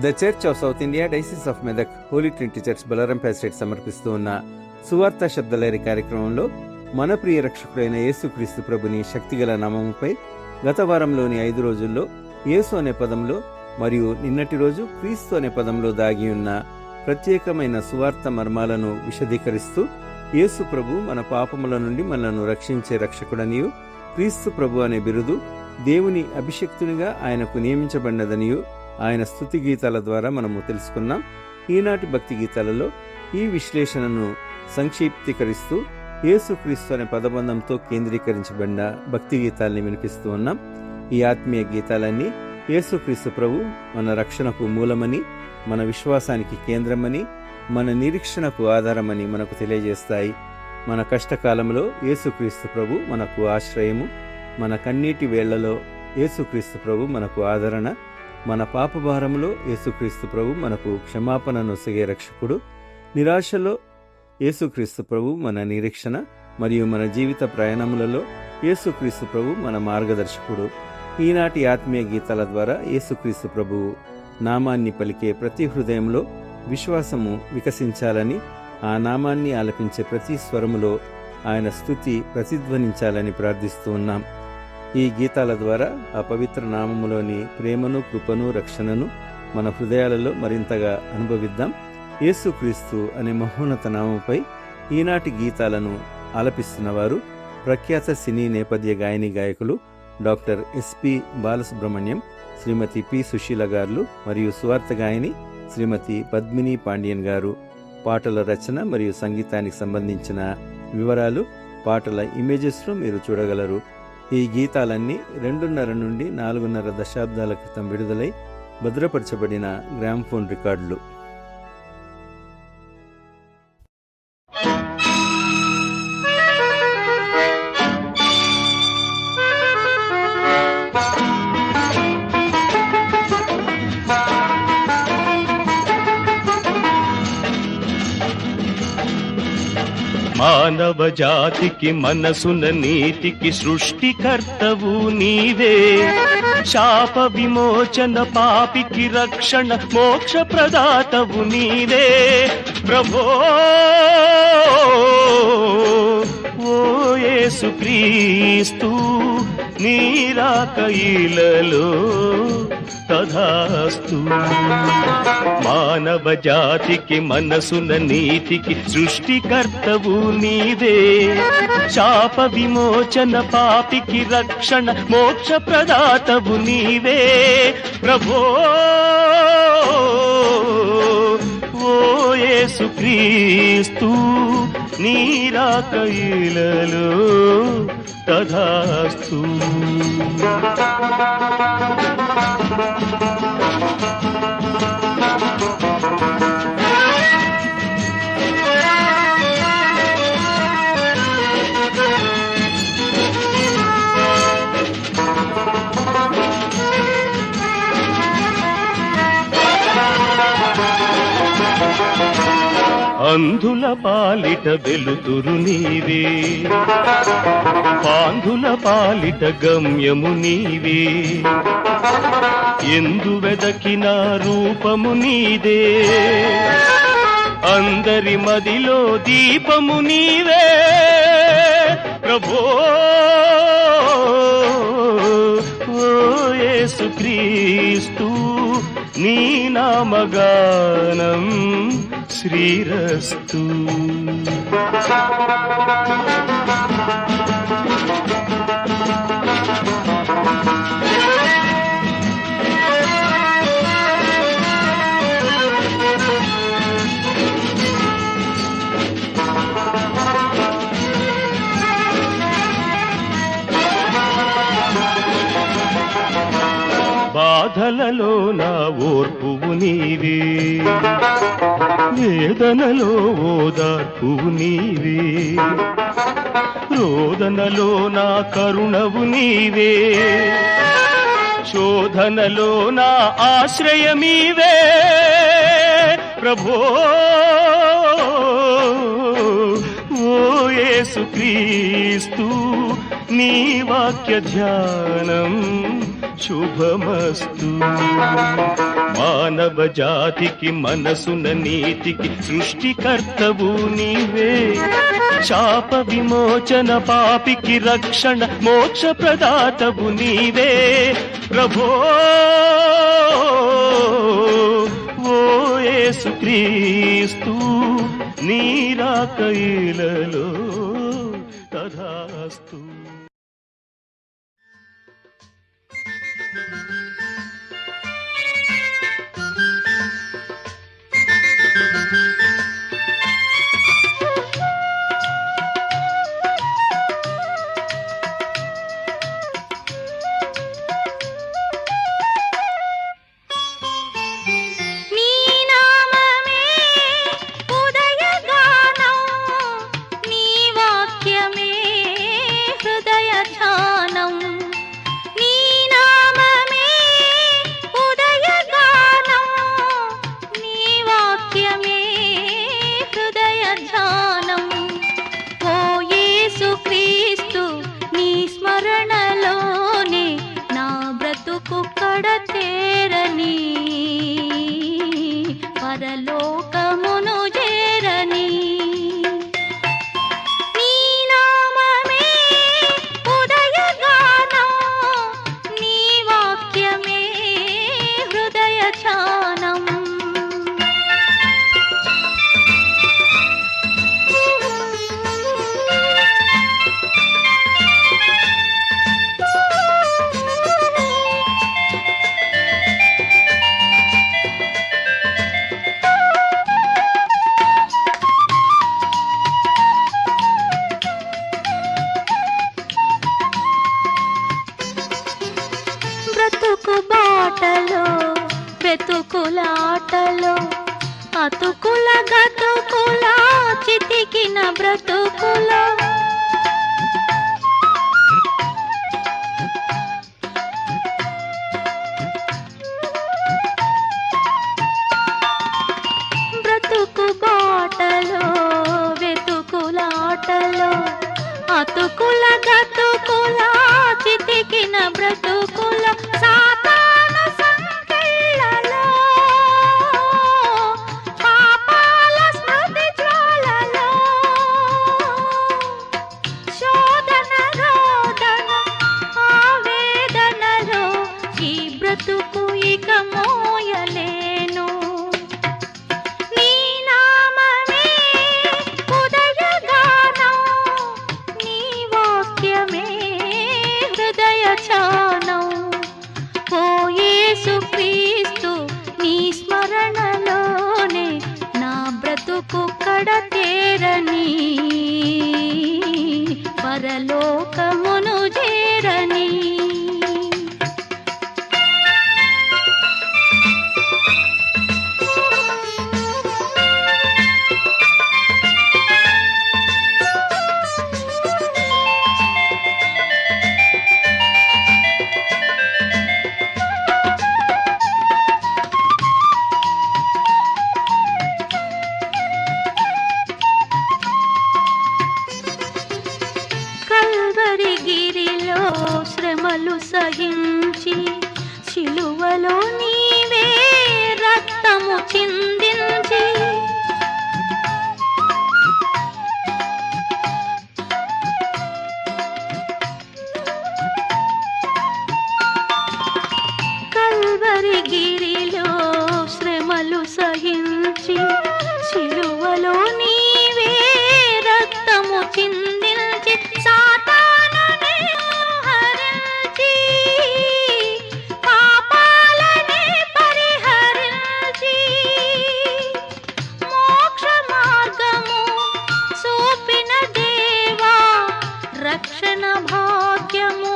The Church of South India Diocese of Medak Holy Trinity Church Balarampeta state సమర్పిస్తూ ఉన్న సువార్త శబ్దలేరి కార్యక్రమంలో మన ప్రియ రక్షకుడైన యేసుక్రీస్తు ప్రభుని శక్తిగల నామముపై గత వారంలోని 5 రోజుల్లో యేసు అనే పదంలో మరియు నిన్నటి రోజు క్రీస్తు అనే పదంలో దాగి ఉన్న ప్రత్యేకమైన సువార్త మర్మాలను విశదీకరిస్తూ యేసు ప్రభు మన పాపముల నుండి మనలను రక్షించే రక్షకుడనియు, క్రీస్తు ప్రభు అనే బిరుదు దేవుని అభిషక్తునిగా ఆయనకు నియమించబడినదనియు ఆయన స్తుతి గీతాల ద్వారా మనము తెలుసుకున్నాం. ఈనాటి భక్తి గీతాలలో ఈ విశ్లేషణను సంక్షిప్తీకరిస్తూ యేసుక్రీస్తు అనే పదబంధంతో కేంద్రీకరించబడిన భక్తి గీతాల్ని వినిపిస్తూ ఉన్నాం. ఈ ఆత్మీయ గీతాలన్నీ యేసుక్రీస్తు ప్రభు మన రక్షణకు మూలమని, మన విశ్వాసానికి కేంద్రమని, మన నిరీక్షణకు ఆధారమని మనకు తెలియజేస్తాయి. మన కష్టకాలంలో యేసుక్రీస్తు ప్రభు మనకు ఆశ్రయము, మన కన్నీటి వేళ్లలో యేసుక్రీస్తు ప్రభు మనకు ఆదరణ, మన పాపభారంలో యేసుక్రీస్తు ప్రభు మనకు క్షమాపణను నొసగే రక్షకుడు, నిరాశలో యేసుక్రీస్తు ప్రభు మన నిరీక్షణ, మరియు మన జీవిత ప్రయాణములలో యేసుక్రీస్తు ప్రభు మన మార్గదర్శకుడు. ఈనాటి ఆత్మీయ గీతాల ద్వారా యేసుక్రీస్తు ప్రభువు నామాన్ని పలికే ప్రతి హృదయంలో విశ్వాసము వికసించాలని, ఆ నామాన్ని ఆలపించే ప్రతి స్వరములో ఆయన స్తుతి ప్రతిధ్వనించాలని ప్రార్థిస్తూ ఉన్నాం. ఈ గీతాల ద్వారా ఆ పవిత్ర నామములోని ప్రేమను, కృపను, రక్షణను మన హృదయాలలో మరింతగా అనుభవిద్దాం. యేసుక్రీస్తు అనే మహోన్నత నామముపై ఈనాటి గీతాలను ఆలపిస్తున్నవారు ప్రఖ్యాత సినీ నేపథ్య గాయని గాయకులు డాక్టర్ ఎస్పి బాలసుబ్రహ్మణ్యం, శ్రీమతి పి సుశీల గారు మరియు సువార్త గాయని శ్రీమతి పద్మిని పాండ్యన్ గారు. పాటల రచన మరియు సంగీతానికి సంబంధించిన వివరాలు పాటల ఇమేజెస్లో మీరు చూడగలరు. ఈ గీతాలన్నీ 2.5 నుండి 4.5 దశాబ్దాల క్రితం విడుదలై భద్రపరచబడిన గ్రామ్ఫోన్ రికార్డులు. మానవ జాతికి మనసున నీతికి సృష్టికర్తవు నీవే, శాప విమోచన పాపికి రక్షణ మోక్ష ప్రదాతవు నీవే ప్రభో. ఓ యేసుక్రీస్తు నీ రాకయిలలో తథాస్తు. మానవ జాతికి మనసున నీతికి సృష్టికర్తవు నీవే, శాప విమోచన పాపికి రక్షణ మోక్ష ప్రదాతవు నీవే ప్రభో. ఓ యేసుక్రీస్తు నీ రాకయిలలో తథాస్తు. అంధుల పాలిట వెలుతురు నీవే, పాంధుల పాలిట గమ్యము నీవే, ఎందు వెదకిన రూపము నీదే, అందరి మదిలో దీపము నీవే ప్రభో. ఓ యేసుక్రీస్తు నీ నామగానం శ్రీరస్తు. బాధలలో నా ఓర్పువు నీవే, వేదనలో ఓదార్పువు నీవే, రోదనలో నా కరుణవు నీవే, శోధనలో నా ఆశ్రయమీవే ప్రభో. ఓ యేసుక్రీస్తు నీ వాక్య ధ్యానం శుభమస్తు. మానవ జాతికి మనసున నీతికి సృష్టికర్తవు నీవే. శాప విమోచన పాపికి రక్షణ మోక్ష ప్రదాతవు నీవే ప్రభో. ఓ యేసుక్రీస్తు నీ రాకయిలలో తథాస్తు. పరలోకమును చేరని నీ నామమే ఉదయగానం, నీ వాక్యమే హృదయ ధ్యానం. బ్రతుకు బాటలో వెతుకులాటలో అతుకుల గతుకుల చితికిన బ్రతుకులో బ్రతుకు బాటలో వెతుకులాటలో అతుకుల గతుకుల చితికిన బ్రతుకుల సాతాను సంకెళ్ళలో పాపాల స్మృతి జ్వాలలో శోధన రోదన ఆవేదనలో ఈ బ్రతుకు ఇక మోయలేను. నీ నామమే ఉదయగానం, నీ వాక్యమే హృదయ ధ్యానం. ఓ యేసుక్రీస్తు నీ స్మరణలోనే నా బ్రతుకు కడతేరని పరలోకమును చేరని. కల్వరి గిరిలో శ్రమలు సహించి శిలువలో నీవే రక్తము చిందించి కల్వరి గిరిలో శ్రమలు సహించి శిలువలో నీవే రక్తము చిందించి సాతానుని హరించి పాపాలనే పరిహరించి మోక్ష మార్గము చూపిన దేవా, రక్షణ భాగ్యము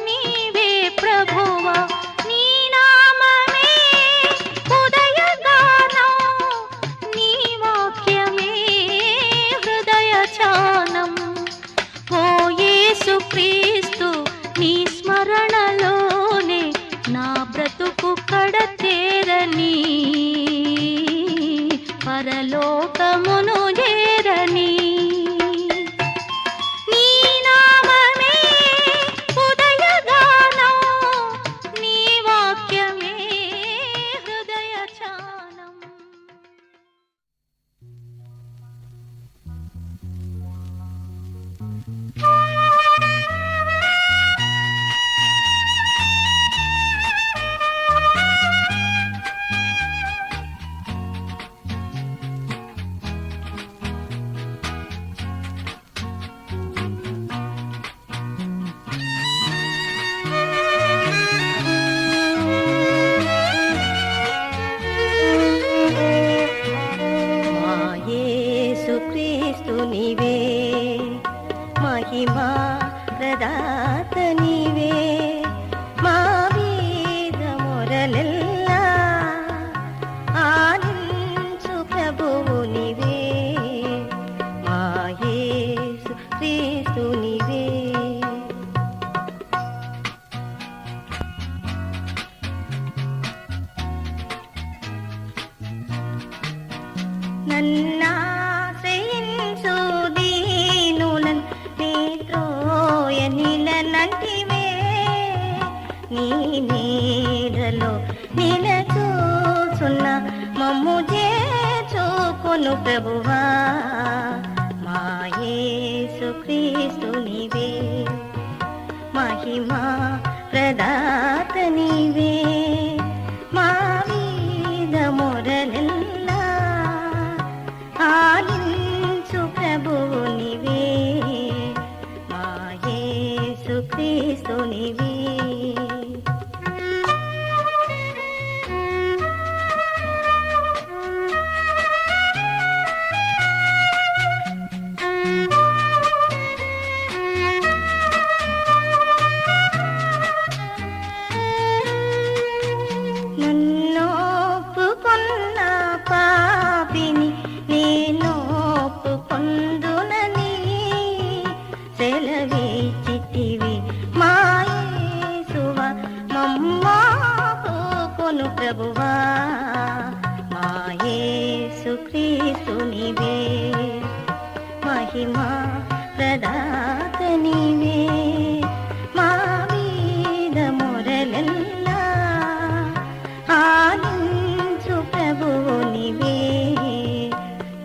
నీవే ప్రభువా. నీ నామమే ఉదయగానం, నీ వాక్యమే హృదయ ధ్యానం. ఓ యేసుక్రీస్తు నీ స్మరణలోనే నా బ్రతుకు కడతేరని పరలోకమును చేరని. నీ నామమే ఉదయగానం, నీ వాక్యమే హృదయ మొరలెల్లా ఆలించు ప్రభువు నీవే, మా యేసు క్రీస్తు నీవే. నన్నాశ్రయించు దీనులన్ నీ త్రోయనిలనంటివే, నీ నీడలో నిలచూచున్న మమ్ము చేర్చుకొను ప్రభువా, మా యేసు క్రీస్తు నీవే, మహిమా ప్రదాత నీవే, మా మీద మొరలెల్లా ఆలించు ప్రభువు నీవే, మా యేసు క్రీస్తు నీవే. నన్నోపుకొన్న పాపిని నేనోపుకొందునని సెలవిచ్చితివి మా యేసువా, మమ్మాపుకొను ప్రభువా, మా యేసు క్రీస్తు నీవే, మహిమా ప్రదాత నీవే, మా మీద మొరలెల్లా ఆలించు ప్రభువు నీవే,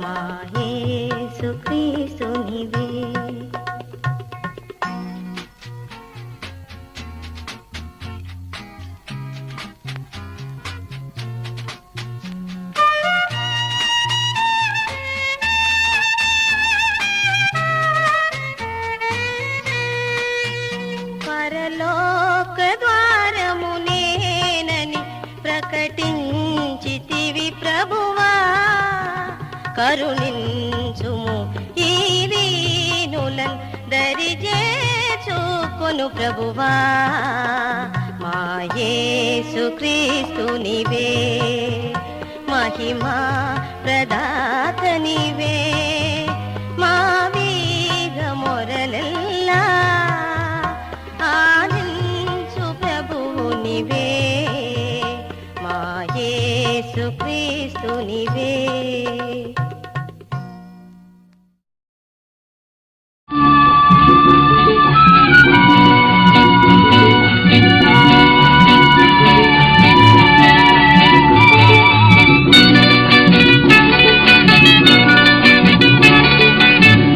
మా యేసు క్రీస్తు నీవే. పరలోక ద్వారము నేనని ప్రకటించితివి ప్రభువా, కరుణించుము ఈ దీనులన్ దరిచేర్చుకొను ప్రభువా, మా యేసు క్రీస్తు నీవే, మహిమా ప్రదాత నీవే, మా మీద మొరలెల్లా ఆలించు ప్రభువు నీవే, మా యేసు క్రీస్తు నీవే.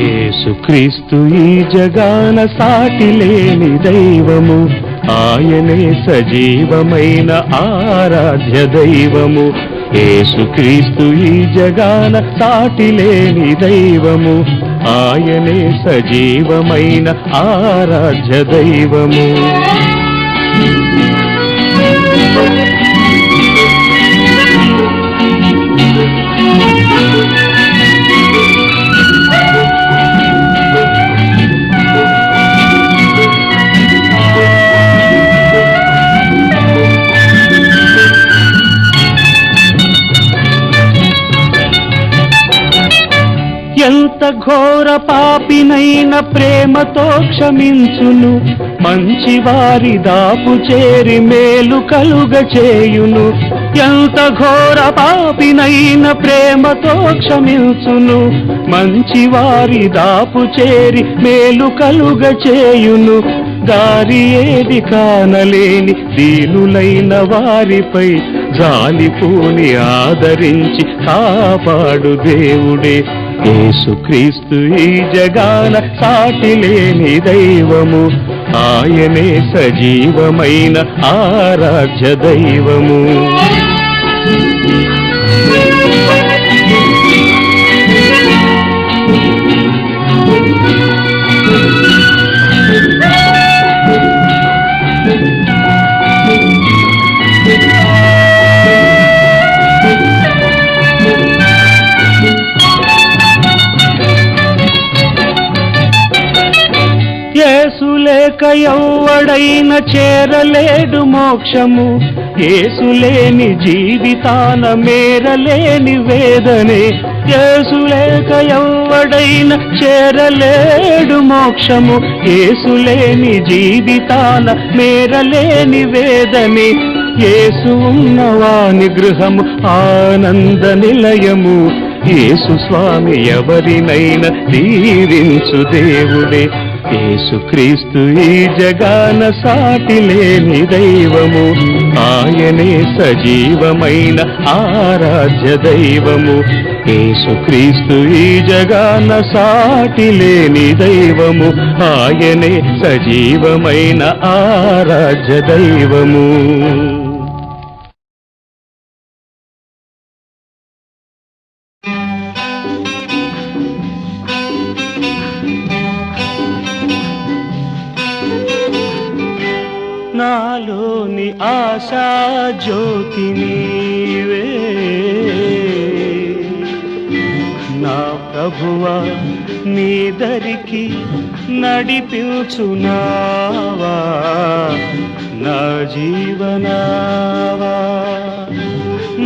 యేసుక్రీస్తు ఈ జగాన సాటి లేని దైవము, ఆయనే సజీవమైన ఆరాధ్య దైవము. యేసుక్రీస్తు ఈ జగాన సాటి లేని దైవము, ఆయనే సజీవమైన ఆరాధ్య దైవము. ఎంత ఘోర పాపినైన ప్రేమతో క్షమించును, మంచివారి దాపు చేరి మేలు కలుగ చేయును. ఎంత ఘోర పాపినైన ప్రేమతో క్షమించును, మంచివారి దాపు చేరి మేలు కలుగ చేయును. దారి ఏది కానలేని దీనులైన వారిపై జాలిపూని ఆదరించి కాపాడు దేవుడే. యేసుక్రీస్తు ఈ జగాన సాటి లేని దైవము, ఆయనే సజీవమైన ఆరాధ్య దైవము. యేసు లేక లేక ఎవ్వడైన చేరలేడు మోక్షము, యేసు లేని జీవితాన మేరలేని వేదనే. యేసు లేక ఎవ్వడైన చేరలేడు మోక్షము, యేసు లేని జీవితాన మేరలేని వేదనే. యేసు ఉన్నవాని గృహము ఆనంద నిలయము, యేసు స్వామి ఎవరినైనా దీవించు దేవుడే. యేసుక్రీస్తు ఈ జగాన సాటి లేని దైవము, ఆయనే సజీవమైన ఆరాధ్య దైవము. యేసుక్రీస్తు ఈ జగాన సాటి లేని దైవము, ఆయనే సజీవమైన ఆరాధ్య దైవము. నాలోని ఆశా జ్యోతి నీవే, నా ప్రభువా నీ దరికి నడిపించునావా, నా జీవనావా.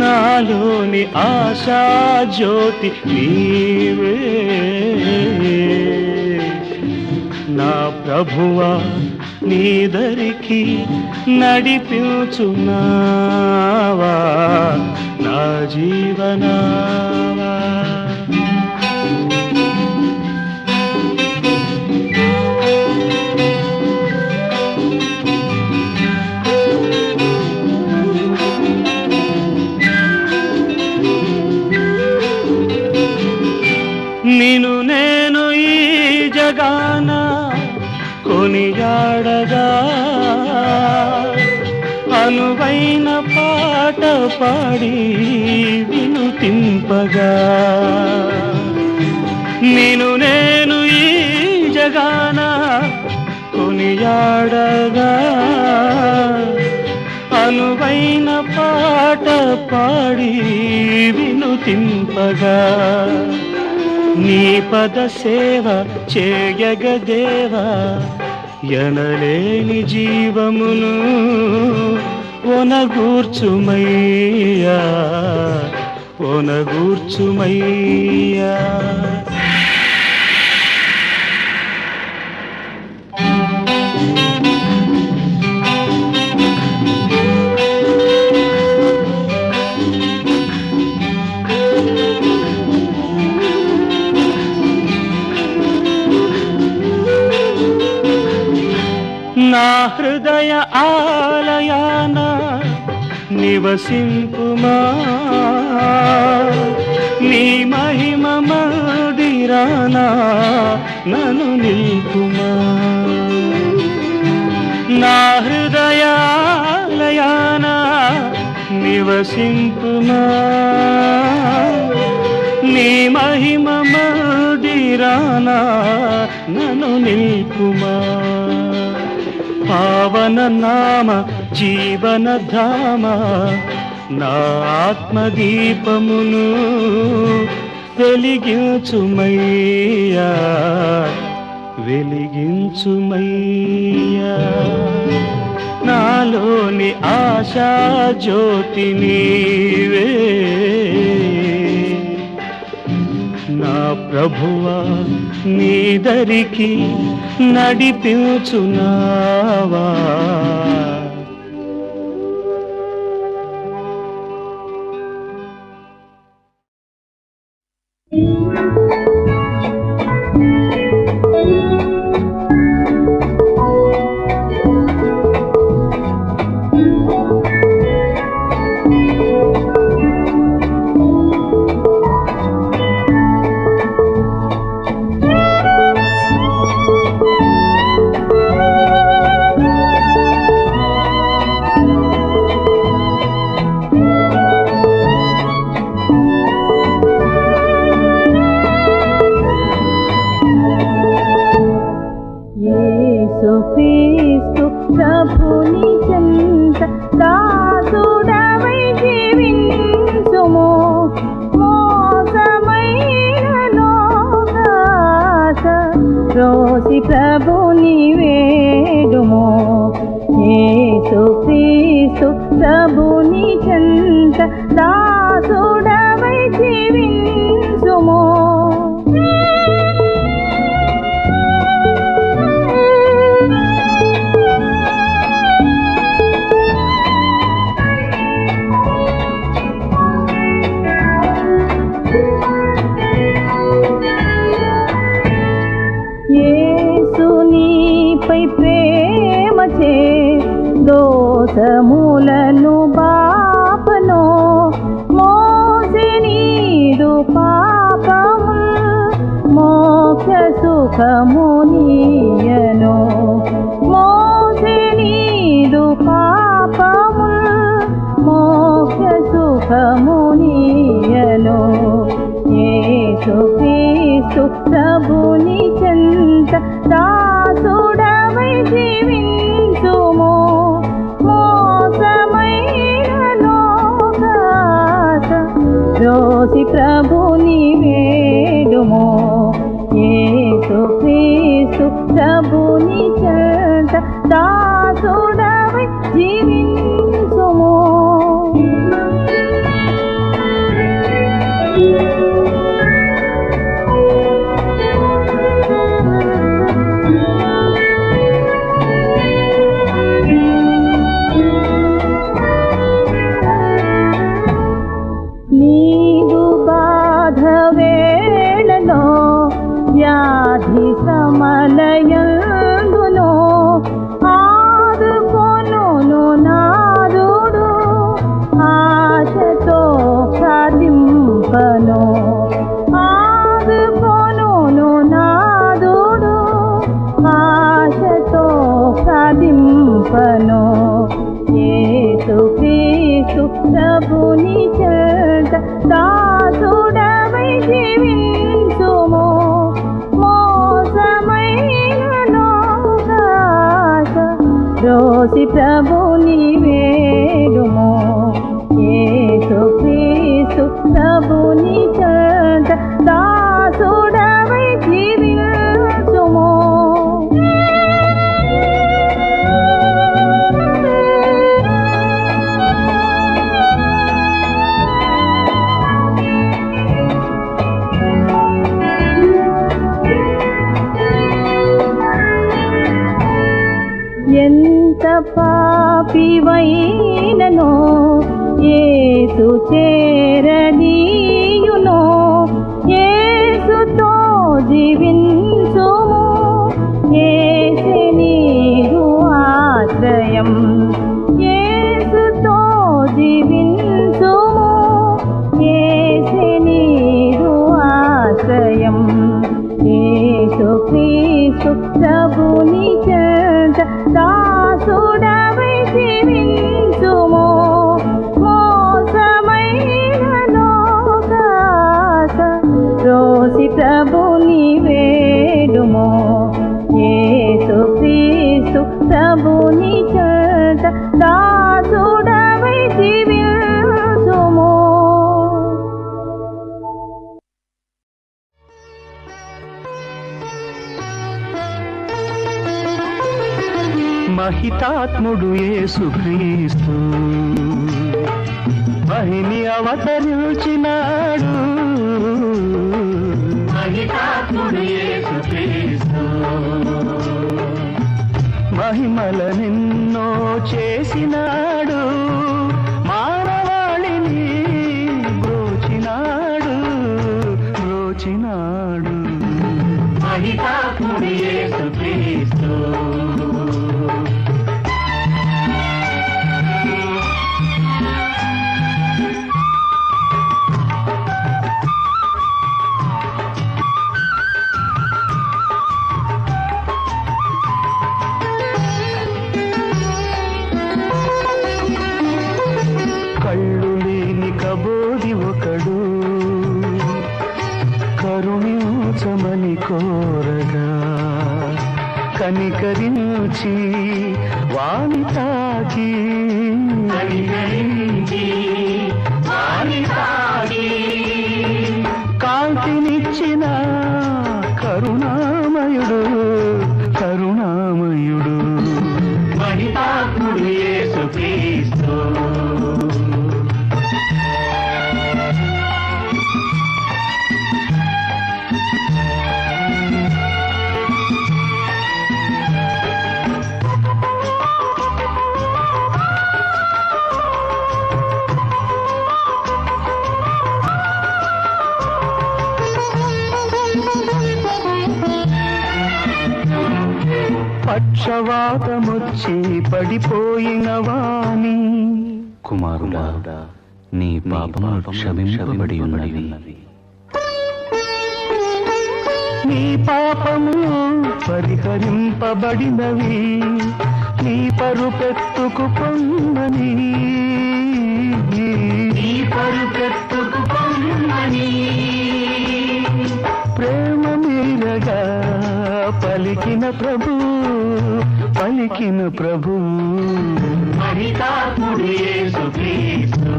నాలోని ఆశా జ్యోతి నీవే, నా ప్రభువా నీ దరికి నడిపించునావా, నా జీవనావా. నిన్ను నేను ఈ జగాన కొనియాడగా, అనువైన పాట పాడి వినుతింపగా. నిన్ను నేను ఈ జగాన కొనియాడగా, అనువైన పాట పాడి వినుతింపగా. నీ పద సేవ చేయగదేవా, ఎనలేని జీవమును ఒనగూర్చుమయ్యా, ఒనగూర్చుమయ్యా. నా హృదయ ఆలయాన నివసింపుమా, నీ మహిమ మందిరాన నన్ను నిల్పుమా. నా హృదయ ఆలయాన నివసింపుమా, నీ మహిమ మందిరాన నన్ను నిల్పుమా. పావన నామ జీవన ధామ, నా ఆత్మదీపమును వెలిగించుమయ్యా, వెలిగించుమయ్యా. నాలోని ఆశా జ్యోతి నీవే, నా ప్రభువా నీ దరికి నడిపించునావా. యేసుక్రీస్తు ప్రభుని చెంత దాసుడవై జీవించుము, మోసమైన లోకాస రోసి ప్రభుని వేడు. సుఖమునియను మోసే నీదు పాపముల్ మోక్ష సుఖమునియను యేసుక్రీస్తు ప్రభుని చెంత దాసుడవై జీవించుము మోసమైన లోకాస రోసి ప్రభుని వేడుము యేసుక్రీస్తు ప్రభుని చెంత దాసుడవై జీవించుము నీదు బాధ వేళలో వ్యాధి సమలయందును ఆదుకొనును నాదుడు ఆశతో సాధింపను ఆదుకొనును నాదుడు ఆశతో సాధింపను యేసుక్రీస్తు ప్రభుని చెంత దాసుడవై జీవించుము మోసమైన లోకాస రోసి ప్రభుని వేడుము యేసుక్రీస్తు ప్రభుని చెంత దాసుడవై జీవించుము ఎంత పాపివైననో యేసు చేరదీయునో యేసుతో జీవించుము యేసే నీదు ఆశ్రయం యేసుతో జీవించుము యేసే నీదు ఆశ్రయం యేసుక్రీస్తు ప్రభుని చెంత దాసుడవై జీవించుము మోసమైన లోకాస రోసి ప్రభుని వేడుము యేసుక్రీస్తు ప్రభుని చెంత దాసుడవై జీవించుము మహితాత్ముడు యేసుక్రీస్తు మహిని అవతరించినాడు మహితాత్ముడు యేసుక్రీస్తు మహిమలనెన్నో చేసినాడు మానవాళిని బ్రోచినాడు మహితాత్ముడు యేసుక్రీస్తు కళ్ళు లేని కబోది ఒకడు కరుణించమని కోరగా కనికరించి వాని తాకి కాంతినిచ్చిన కరుణామయుడు మహితాత్ముడు యేసుక్రీస్తు పక్షవాతమొచ్చి పడిపోయిన వాణి కుమారుడా నీ పాపములు క్షమింపబడి ఉన్నవి నీ పాపము పరిహరింపబడినవి నీ పరుపెత్తుకు పొమ్మని, నీ పరుపెత్తుకు పొమ్మని ప్రేమ మీరగా పలికిన ప్రభు, పలికిన ప్రభు మహితాత్ముడు యేసుక్రీస్తు.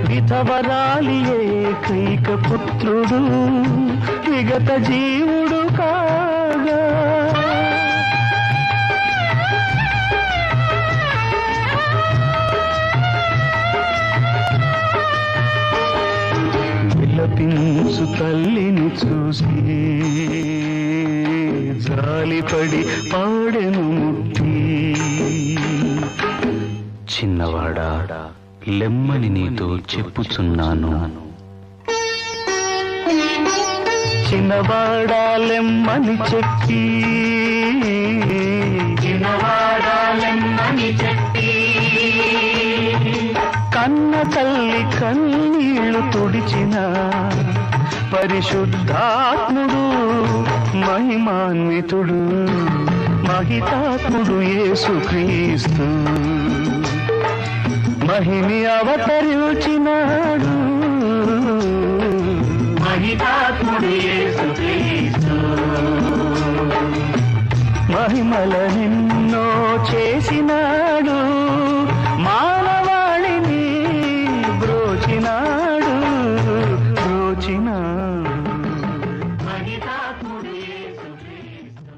విధవరాలి ఏకైక పుత్రుడు విగత జీవుడు కాగా, విలపించు తల్లిని చూసి జాలిపడి పాడెను ముట్టి, చిన్నవాడా లెమ్మని నీతో చెప్పుచున్నాను. చిన్నవాడాలెమ్మని చెప్పి, చిన్నవాడాలెమ్మని చెప్పి కన్న తల్లి కన్నీళ్లు తుడిచిన పరిశుద్ధాత్ముడు మహిమాన్వితుడు మహితాత్ముడు యేసుక్రీస్తు. మహిమి అవతరించినాడు మహితాత్ముడు యేసుక్రీస్తు. మహిమలనెన్నో చేసినాడు, మానవాళిని బ్రోచినాడు, బ్రోచినాడు మహితాత్ముడు యేసుక్రీస్తు.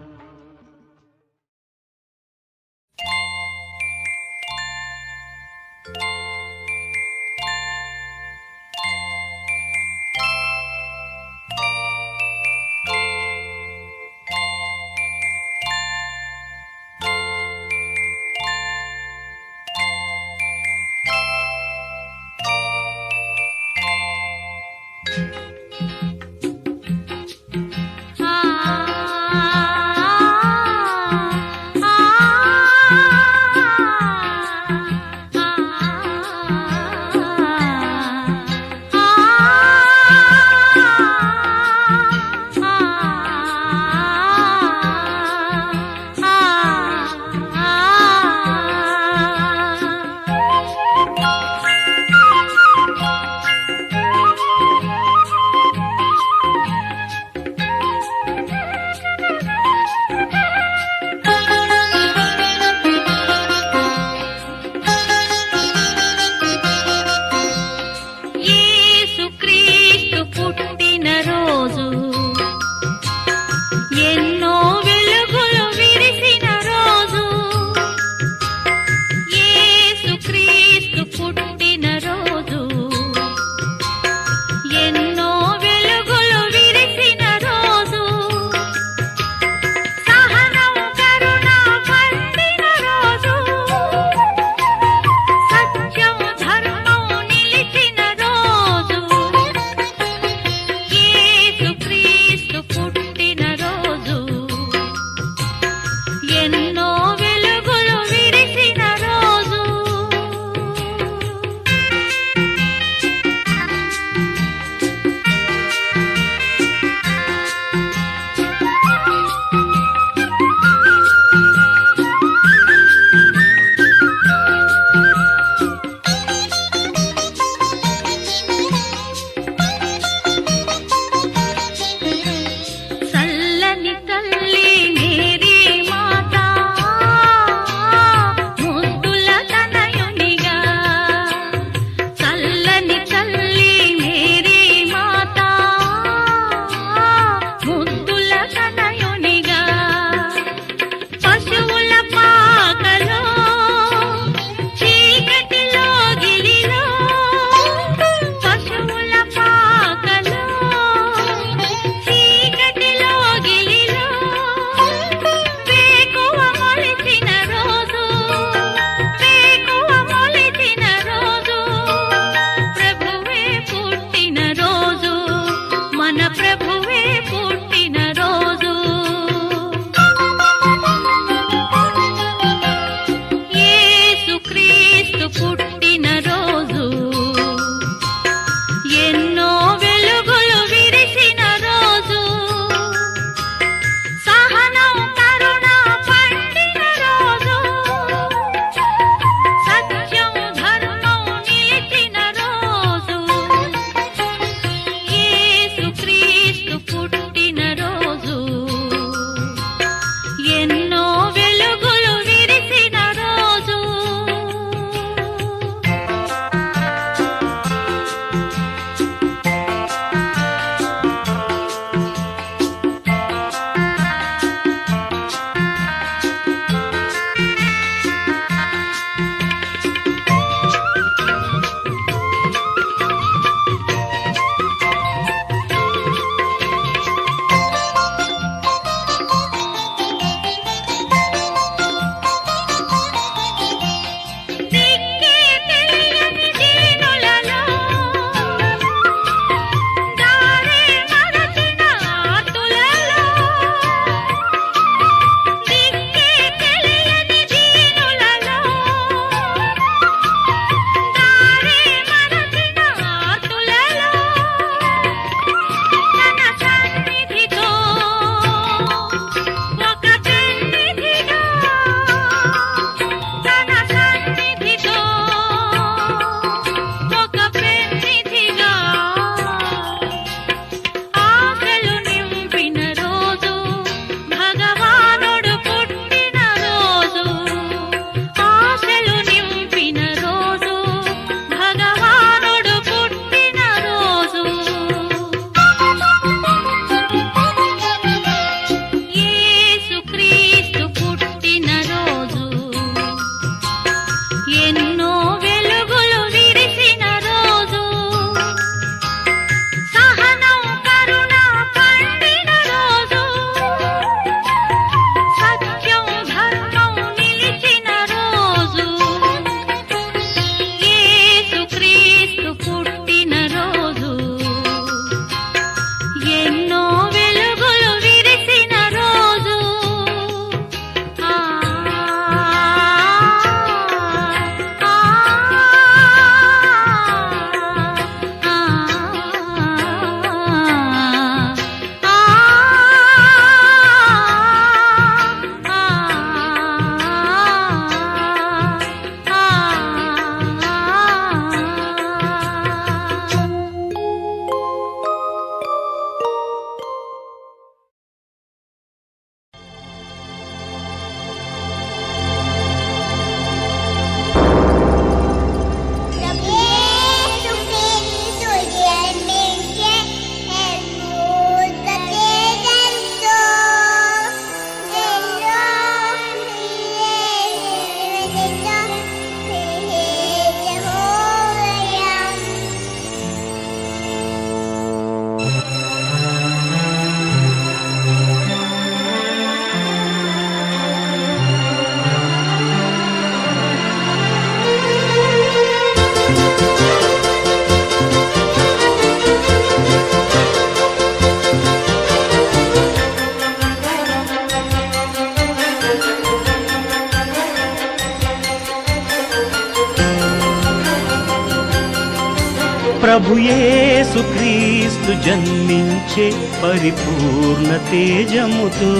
ప్రభు యేసుక్రీస్తు జన్మించే పరిపూర్ణ తేజముతో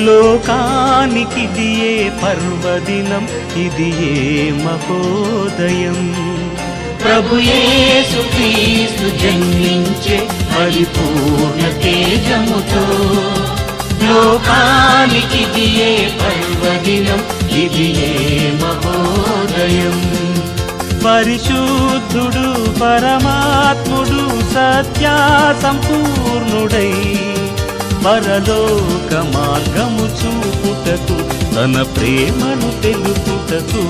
లోకానికిదియే పర్వదినం, ఇదియే మహోదయం. ప్రభు యేసుక్రీస్తు జన్మించే పరిపూర్ణ తేజముతో లోకానికిదియే పర్వదినం, ఇదియే మహోదయం. పరిశుద్ధుడు పరమాత్ముడు సత్య సంపూర్ణుడై పరలోక మార్గము చూపుటకు తన ప్రేమను తెలుపుటకు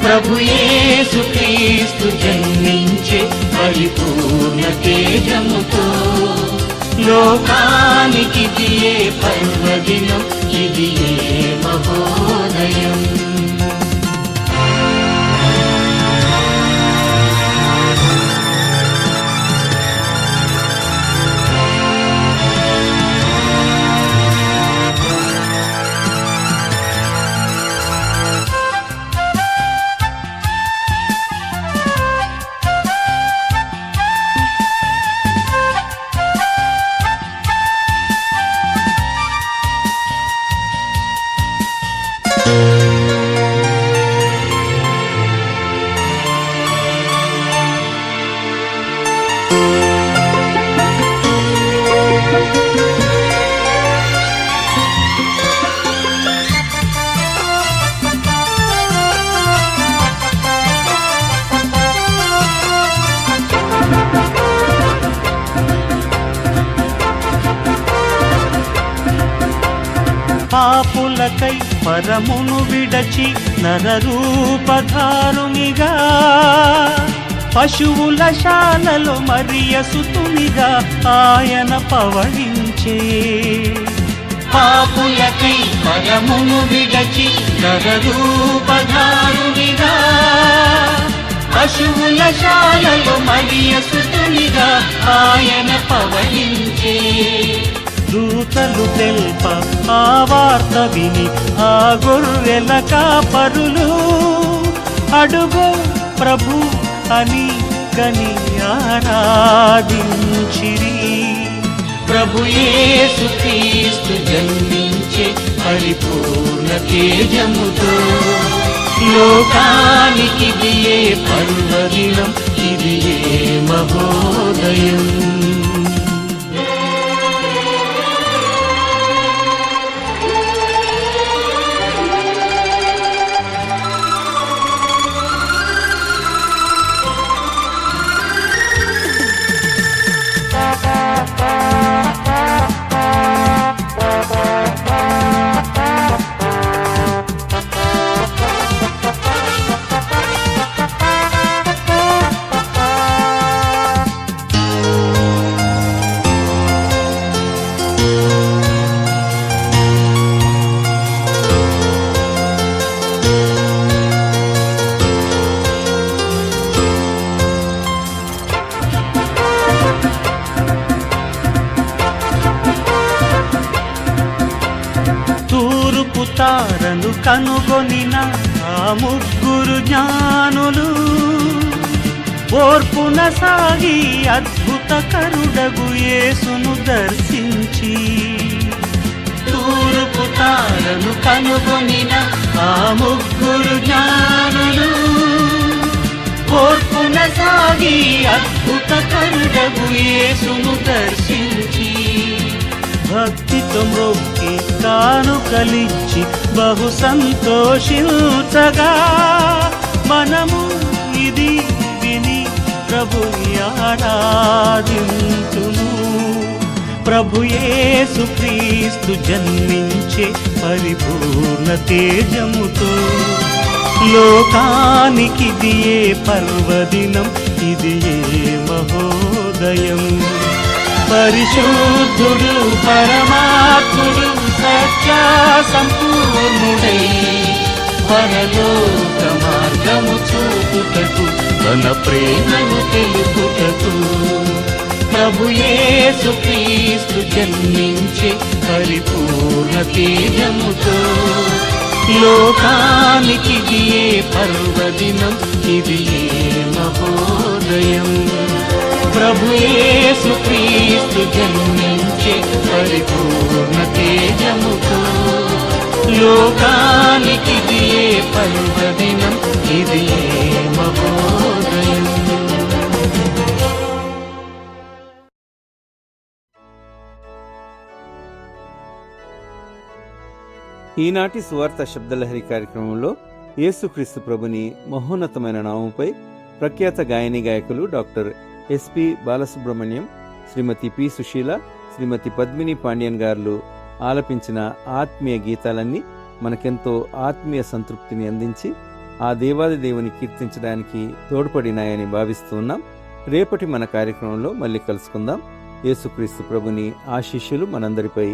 ప్రభు యేసుక్రీస్తు జన్మించే పరిపూర్ణ తేజముతో లోకానికిదియే పర్వదినం, ఇదియే మహోదయం. పాపులకై పరమును విడచి నరరూపధారునిగా పశువుల శాలలో మరియ సుతునిగా ఆయన పవళించే. పాపులకై పరమును విడచి నరరూపధారునిగా పశువుల శాలలో మరియ సుతునిగా ఆయన పవళించే. దూతలు తెల్ప ఆ వార్త విని ఆ గొర్రెల కాపరులు అడుగు ప్రభు అని కని ఆరాధించిరి. ప్రభు యేసుక్రీస్తు జన్మించే పరిపూర్ణ తేజముతో లోకానికిదియే పర్వదినం, ఇదియే మహోదయం. తారను కనుగొనిన ఆ ముగ్గురు జ్ఞానులు ఓర్పున సాగి అద్భుత కరుడగు యేసును దర్శించి. తూర్పు తారను కనుగొనిన ఆ ముగ్గురు జ్ఞానులు ఓర్పున సాగి అద్భుత కరుడగు యేసును దర్శించి భక్తితో మ్రొక్కి కానుకలిచ్చి బహు సంతోషించగా మనము ఇది విని ప్రభుని ఆరాధింతుము. ప్రభు యేసుక్రీస్తు జన్మించే పరిపూర్ణ తేజముతో లోకానికిదియే పర్వదినం, ఇదియే మహోదయం. పరిశుద్ధుడు పరమాత్ముడు సత్య సంపూర్ణుడై పరలోక మార్గము చూపుటకు తన ప్రేమను తెలుపుటకు ప్రభు యేసుక్రీస్తు జన్మించే పరిపూర్ణ తేజముతో లోకానికిదియే పర్వదినం, ఇదియే మహోదయం. నవోదయం. ప్రభు యేసు క్రీస్తు జన్మించే పరిపూర్ణ తేజముతో లోకానికి ఇదియే పర్వదినం, ఇది మహోదయం. ఈనాటి సువార్త శబ్దలహరి కార్యక్రమంలో యేసుక్రీస్తు ప్రభుని మహోన్నతమైన నామముపై ప్రఖ్యాత గాయని గాయకులు డాక్టర్ ఎస్పి బాలసుబ్రహ్మణ్యం, శ్రీమతి పి సుశీల, శ్రీమతి పద్మిని పాండ్యన్ గారు ఆలపించిన ఆత్మీయ గీతాలన్నీ మనకెంతో ఆత్మీయ సంతృప్తిని అందించి ఆ దేవాది దేవుని కీర్తించడానికి తోడ్పడినాయని భావిస్తూ ఉన్నాం. రేపటి మన కార్యక్రమంలో మళ్ళీ కలుసుకుందాం. యేసుక్రీస్తు ప్రభుని ఆశీస్సులు మనందరిపై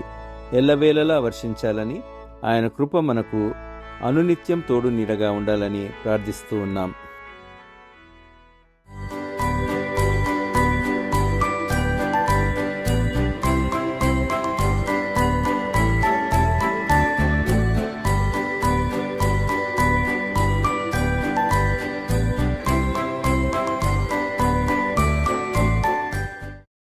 ఎల్లవేళలా వర్షించాలని, ఆయన కృప మనకు అనునిత్యం తోడు నీడగా ఉండాలని ప్రార్థిస్తూ ఉన్నాం.